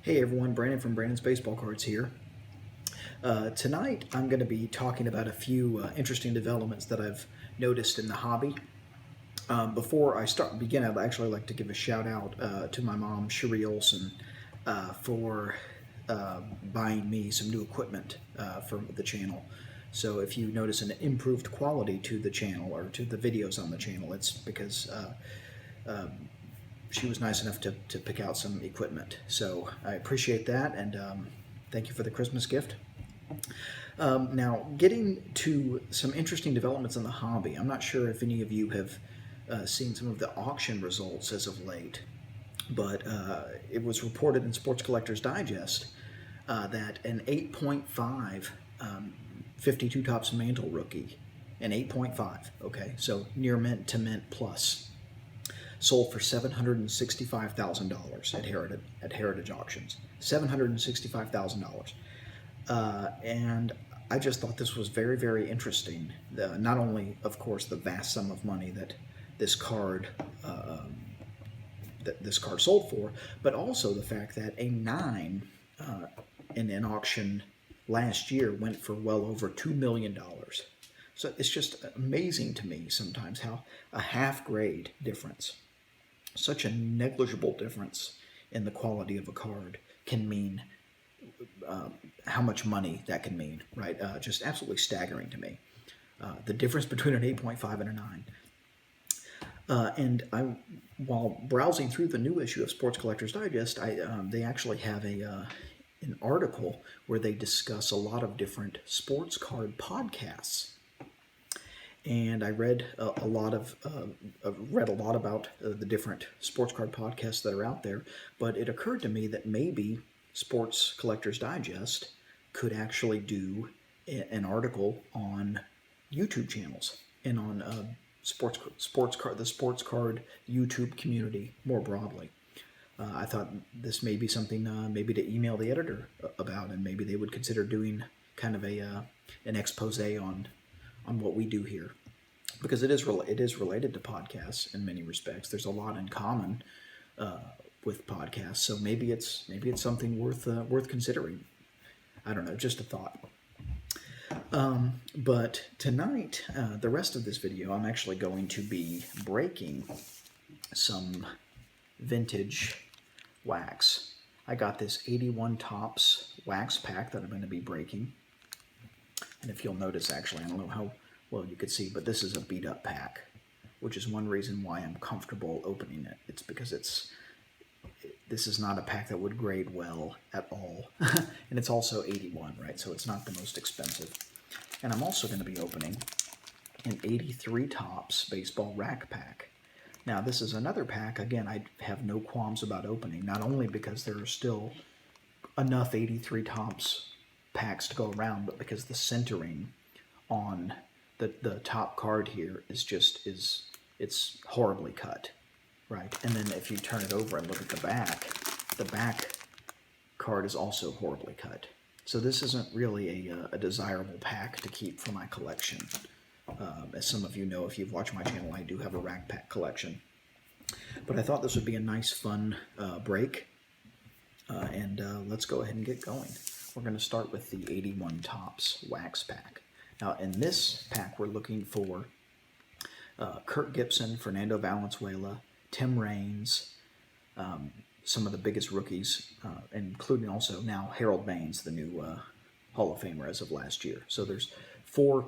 Hey everyone, Brandon from Brandon's Baseball Cards here. Tonight I'm going to be talking about a few interesting developments that I've noticed in the hobby. Before I begin, I'd actually like to give a shout out to my mom, Cherie Olson, for buying me some new equipment for the channel. So if you notice an improved quality to the channel or to the videos on the channel, it's because she was nice enough to pick out some equipment. So I appreciate that, and thank you for the Christmas gift. Now, getting to some interesting developments in the hobby. I'm not sure if any of you have seen some of the auction results as of late, but it was reported in Sports Collectors Digest that an 8.5 52 Topps Mantle rookie, an 8.5, okay, so near mint to mint plus, sold for $765,000 at Heritage Auctions. $765,000. And I just thought this was very, very interesting. Not only, of course, the vast sum of money that this card sold for, but also the fact that a 9 in an auction last year went for well over $2 million. So it's just amazing to me sometimes how a half-grade difference, such a negligible difference in the quality of a card, can mean how much money that can mean, right? Just absolutely staggering to me. The difference between an 8.5 and a 9. While browsing through the new issue of Sports Collectors Digest, they actually have an article where they discuss a lot of different sports card podcasts. And I read a lot about the different sports card podcasts that are out there, but it occurred to me that maybe Sports Collectors Digest could actually do an article on YouTube channels and on the sports card YouTube community more broadly. I thought this may be something maybe to email the editor about, and maybe they would consider doing kind of an expose on what we do here, because it is related to podcasts in many respects. There's a lot in common with podcasts, so maybe it's something worth considering. I don't know, just a thought. But tonight, the rest of this video, I'm actually going to be breaking some vintage wax. I got this 81 Topps wax pack that I'm going to be breaking. And if you'll notice, actually, I don't know how well you could see, but this is a beat up pack, which is one reason why I'm comfortable opening it. It's because this is not a pack that would grade well at all. And it's also 81, right? So it's not the most expensive. And I'm also going to be opening an 83 Topps baseball rack pack. Now, this is another pack, again, I have no qualms about opening, not only because there are still enough 83 Topps packs to go around, but because the centering on the top card here it's horribly cut, right? And then if you turn it over and look at the back card is also horribly cut. So this isn't really a desirable pack to keep for my collection. As some of you know, if you've watched my channel, I do have a rack pack collection. But I thought this would be a nice, fun break. And let's go ahead and get going. We're going to start with the 81 Topps wax pack. Now, in this pack, we're looking for Kirk Gibson, Fernando Valenzuela, Tim Raines, some of the biggest rookies, including also now Harold Baines, the new Hall of Famer as of last year. So there's 4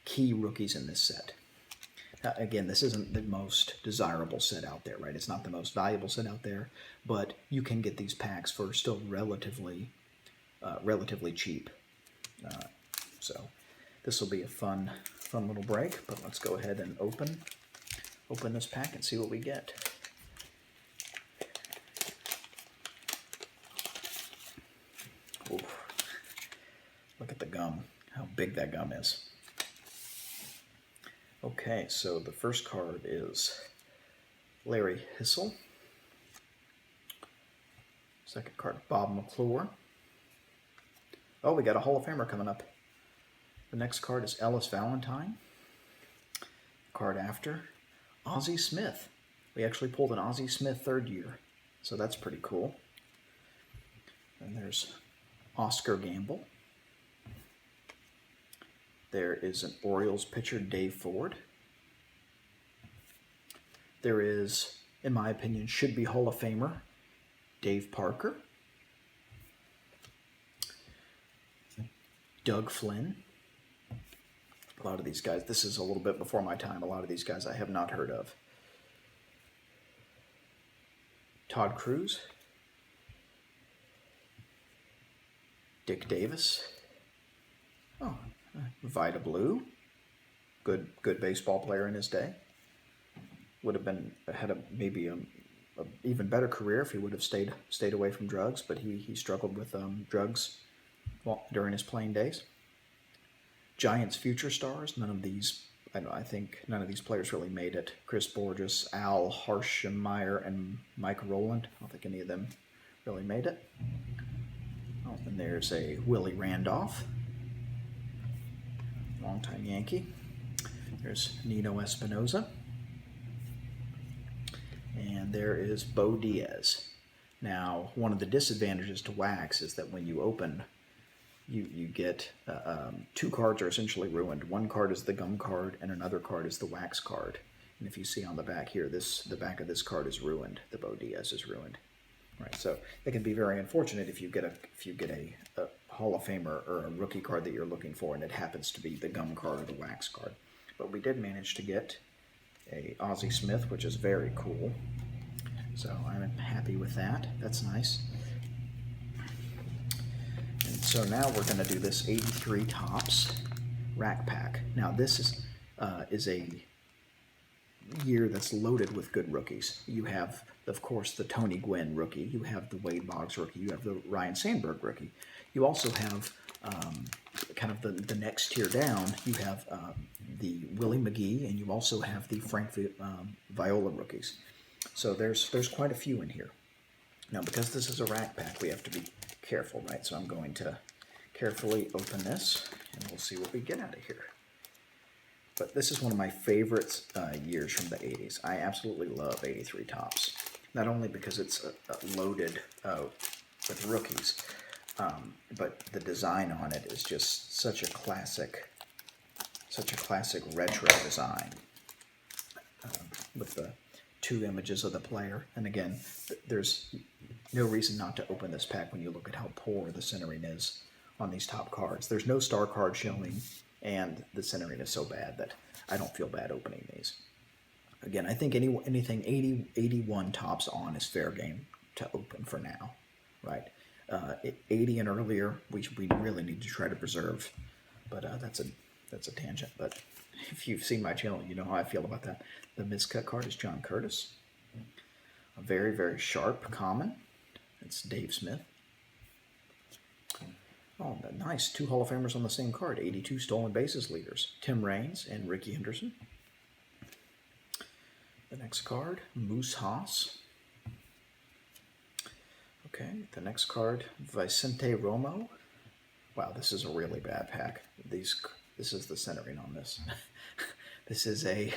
key rookies in this set. Again, this isn't the most desirable set out there, right? It's not the most valuable set out there, but you can get these packs for still relatively cheap. So this will be a fun little break, but let's go ahead and open this pack and see what we get. Ooh. Look at the gum, how big that gum is. Okay, so the first card is Larry Hissel. Second card, Bob McClure. Oh, we got a Hall of Famer coming up. The next card is Ellis Valentine. Card after, Ozzie Smith. We actually pulled an Ozzie Smith third year, so that's pretty cool. And there's Oscar Gamble. There is an Orioles pitcher, Dave Ford. There is, in my opinion, should be Hall of Famer, Dave Parker. Doug Flynn. A lot of these guys, this is a little bit before my time, a lot of these guys I have not heard of. Todd Cruz. Dick Davis. Oh, Vida Blue. Good baseball player in his day. Would have been maybe a even better career if he would have stayed away from drugs, but he struggled with drugs during his playing days. Giants future stars. None of these, I think none of these players really made it. Chris Borges, Al Harshmeyer, and Mike Rowland. I don't think any of them really made it. Oh, and there's a Willie Randolph, longtime Yankee. There's Nino Espinosa. And there is Bo Diaz. Now, one of the disadvantages to wax is that when you open, you get two cards are essentially ruined. One card is the gum card, and another card is the wax card. And if you see on the back here, the back of this card is ruined. The Bo Diaz is ruined. Right, so it can be very unfortunate if you get a Hall of Famer or a rookie card that you're looking for, and it happens to be the gum card or the wax card. But we did manage to get a Ozzie Smith, which is very cool. So I'm happy with that. That's nice. And so now we're going to do this 83 Topps rack pack. Now this is a year that's loaded with good rookies. You have, of course, the Tony Gwynn rookie. You have the Wade Boggs rookie. You have the Ryan Sandberg rookie. You also have kind of the next tier down. You have the Willie McGee, and you also have the Frank Viola rookies. So there's quite a few in here. Now, because this is a rack pack, we have to be careful, right? So I'm going to carefully open this, and we'll see what we get out of here. But this is one of my favorite years from the 80s. I absolutely love 83 Topps. Not only because it's loaded with rookies, but the design on it is just such a classic retro design with the two images of the player. And again, there's no reason not to open this pack when you look at how poor the centering is on these top cards. There's no star card showing, and the centering is so bad that I don't feel bad opening these. Again, I think anything 81 Topps on is fair game to open for now, right? 80 and earlier, we really need to try to preserve, but that's a tangent. But if you've seen my channel, you know how I feel about that. The miscut card is John Curtis. A very, very sharp common. It's Dave Smith. Oh, nice. Two Hall of Famers on the same card. 82 stolen bases leaders. Tim Raines and Rickey Henderson. The next card, Moose Haas. Okay, the next card, Vicente Romo. Wow, this is a really bad pack. This is the centering on this. This is a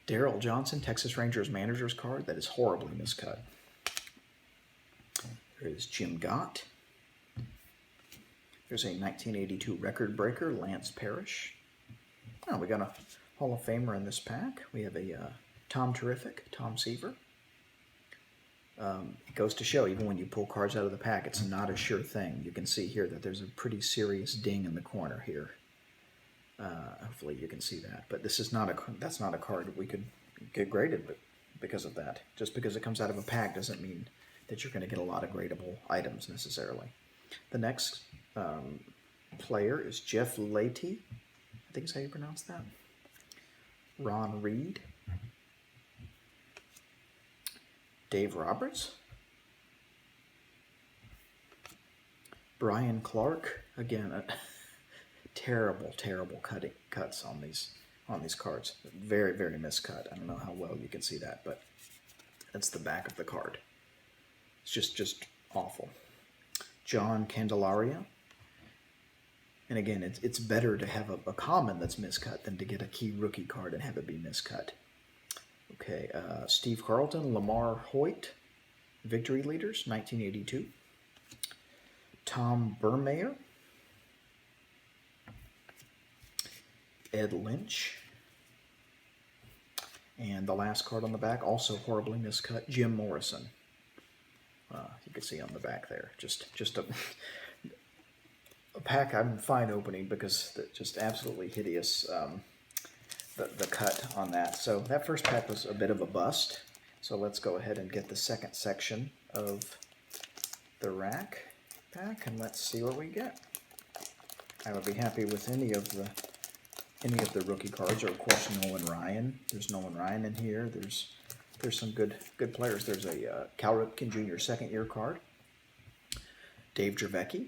Darrell Johnson, Texas Rangers manager's card that is horribly miscut. There is Jim Gott. There's a 1982 record breaker, Lance Parrish. Oh, we got a Hall of Famer in this pack. We have a Tom Terrific, Tom Seaver. It goes to show, even when you pull cards out of the pack, it's not a sure thing. You can see here that there's a pretty serious ding in the corner here. Hopefully you can see that. But this is that's not a card we could get graded because of that. Just because it comes out of a pack doesn't mean that you're going to get a lot of gradable items necessarily. The next player is Jeff Leyte. I think is how you pronounce that. Ron Reed. Dave Roberts. Brian Clark. Again, terrible cuts on these cards. Very, very miscut. I don't know how well you can see that, but that's the back of the card. It's just awful. John Candelaria. And again, it's better to have a common that's miscut than to get a key rookie card and have it be miscut. Okay, Steve Carlton, Lamar Hoyt, Victory Leaders, 1982. Tom Burmayer, Ed Lynch, and the last card on the back, also horribly miscut, Jim Morrison. You can see on the back there, just a pack I'm fine opening because just absolutely hideous, the cut on that. So that first pack was a bit of a bust. So let's go ahead and get the second section of the rack pack, and let's see what we get. I would be happy with any of the rookie cards, or of course Nolan Ryan. There's Nolan Ryan in here. There's some good players. There's a Cal Ripken Jr. second-year card. Dave Dravecky,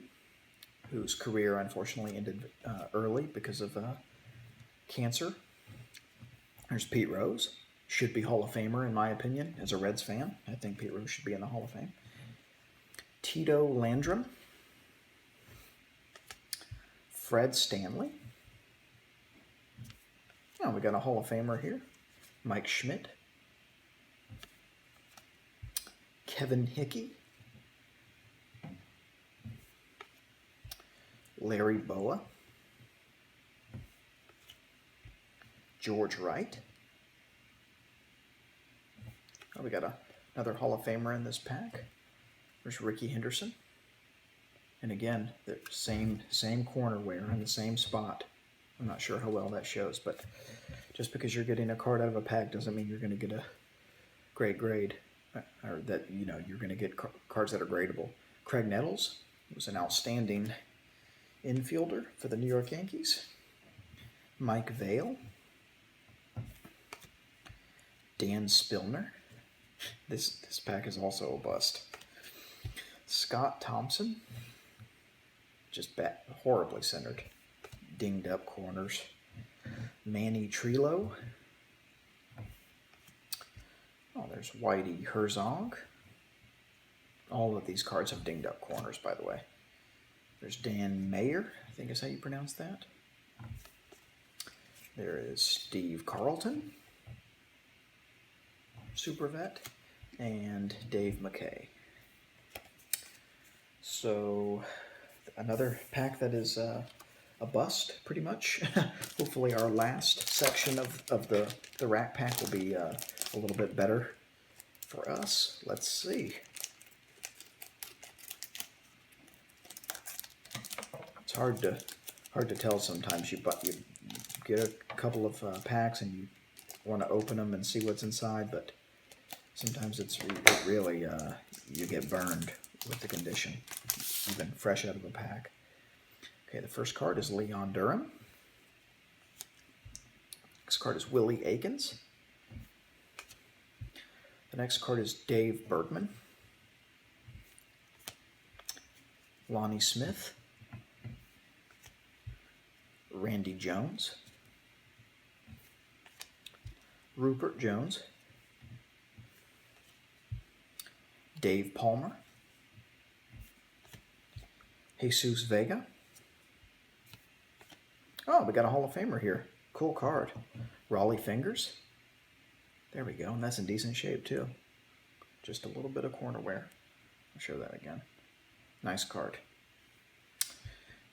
whose career unfortunately ended early because of cancer. There's Pete Rose. Should be Hall of Famer in my opinion. As a Reds fan, I think Pete Rose should be in the Hall of Fame. Tito Landrum. Fred Stanley. Oh, we got a Hall of Famer here. Mike Schmidt. Kevin Hickey. Larry Boa. George Wright. Oh, we got another Hall of Famer in this pack. There's Rickey Henderson. And again, the same corner wear in the same spot. I'm not sure how well that shows, but just because you're getting a card out of a pack doesn't mean you're going to get a great grade, or that you're going to get cards that are gradable. Craig Nettles was an outstanding infielder for the New York Yankees. Mike Vail. Dan Spillner. This pack is also a bust. Scott Thompson. Just horribly centered. Dinged up corners. Manny Trillo. Oh, there's Whitey Herzog. All of these cards have dinged up corners, by the way. There's Dan Mayer, I think is how you pronounce that. There is Steve Carlton, Super Vet, and Dave McKay. So another pack that is a bust, pretty much. Hopefully our last section of the rack pack will be a little bit better for us. Let's see. It's hard to tell sometimes. You get a couple of packs and you want to open them and see what's inside, but sometimes it really you get burned with the condition, even fresh out of a pack. Okay, the first card is Leon Durham. Next card is Willie Aikens. The next card is Dave Bergman. Lonnie Smith. Randy Jones. Rupert Jones. Dave Palmer. Jesus Vega. Oh, we got a Hall of Famer here. Cool card. Raleigh Fingers. There we go, and that's in decent shape too. Just a little bit of corner wear. I'll show that again. Nice card.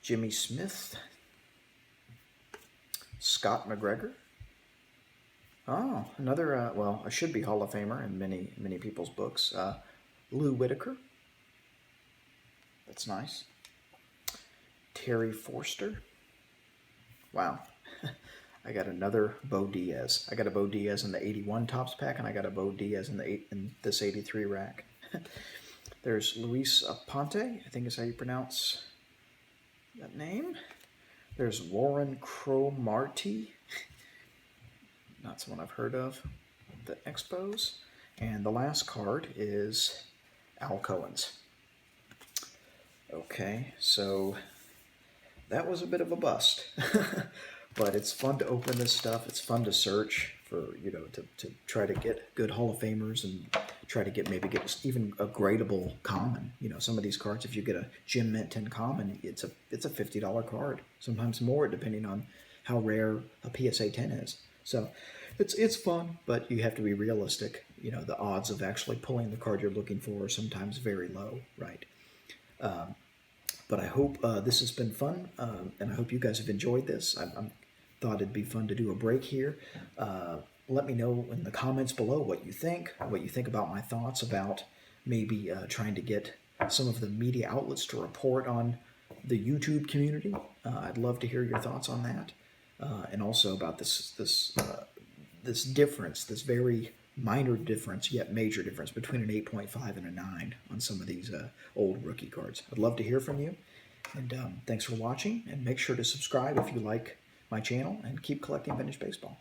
Jimmy Smith. Scott McGregor. Oh, another, well, a should-be Hall of Famer in many people's books. Lou Whitaker. That's nice. Terry Forster. Wow. I got another Bo Diaz. I got a Bo Diaz in the 81 Topps pack, and I got a Bo Diaz in this 83 rack. There's Luis Aponte, I think is how you pronounce that name. There's Warren Cromartie. Not someone I've heard of. The Expos. And the last card is Al Cohen's. Okay, so that was a bit of a bust. But it's fun to open this stuff. It's fun to search for, to try to get good Hall of Famers and try to get even a gradable common. Some of these cards, if you get a Jim Mint 10 common, it's a $50 card. Sometimes more, depending on how rare a PSA 10 is. So it's fun, but you have to be realistic. The odds of actually pulling the card you're looking for are sometimes very low, right? But I hope this has been fun, and I hope you guys have enjoyed this. I thought it'd be fun to do a break here. Let me know in the comments below what you think about my thoughts about maybe trying to get some of the media outlets to report on the YouTube community. I'd love to hear your thoughts on that, and also about this difference, this very minor difference yet major difference between an 8.5 and a 9 on some of these old rookie cards. I'd love to hear from you, and thanks for watching, and make sure to subscribe if you like my channel, and keep collecting vintage baseball.